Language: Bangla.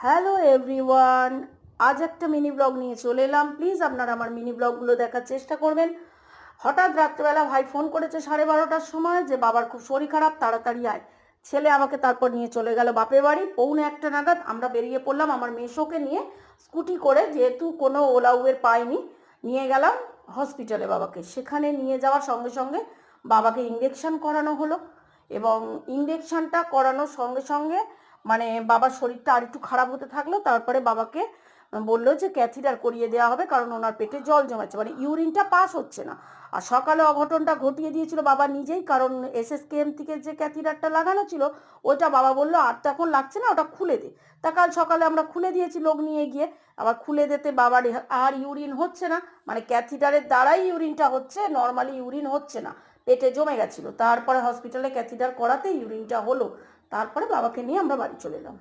হ্যালো এভরিওয়ান, আজ একটা মিনি ব্লগ নিয়ে চলে এলাম। প্লিজ আপনারা আমার মিনি ব্লগগুলো দেখার চেষ্টা করবেন। হঠাৎ রাত্রেবেলা ভাই ফোন করেছে 12:30টার সময় যে বাবার খুব শরীর খারাপ, তাড়াতাড়ি আয়। ছেলে আমাকে তারপর নিয়ে চলে গেল বাপের বাড়ি। 1:45 নাগাদ আমরা বেরিয়ে পড়লাম আমার মেসোকে নিয়ে স্কুটি করে, যেহেতু কোনো ওলা উবের পাইনি, নিয়ে গেলাম হসপিটালে বাবাকে। সেখানে নিয়ে যাওয়ার সঙ্গে সঙ্গে বাবাকে ইঞ্জেকশন করানো হলো এবং ইঞ্জেকশনটা করানোর সঙ্গে সঙ্গে মানে বাবার শরীরটা আর একটু খারাপ হতে থাকলো। তারপরে বাবাকে বললো যে ক্যাথিটার করিয়ে দেওয়া হবে, কারণ ওনার পেটে জল জমেছে, মানে ইউরিনটা পাস হচ্ছে না। আর সকালে অঘটনটা ঘটিয়ে দিয়েছিল বাবা নিজেই, কারণ এসএসকেএম থেকে যে ক্যাথিটারটা লাগানো ছিল ওইটা বাবা বললো আর তো এখন লাগছে না, ওটা খুলে দে। তা কাল সকালে আমরা খুলে দিয়েছি লোক নিয়ে গিয়ে। আবার খুলে দিতে বাবার আর ইউরিন হচ্ছে না, মানে ক্যাথিটারের দ্বারাই ইউরিনটা হচ্ছে, নর্মালি ইউরিন হচ্ছে না, পেটে জমে গেছিলো। তারপরে হসপিটালে ক্যাথিটার করাতে ইউরিনটা হলো। তারপরে বাবাকে নিয়ে আমরা বাড়ি চলে এলাম।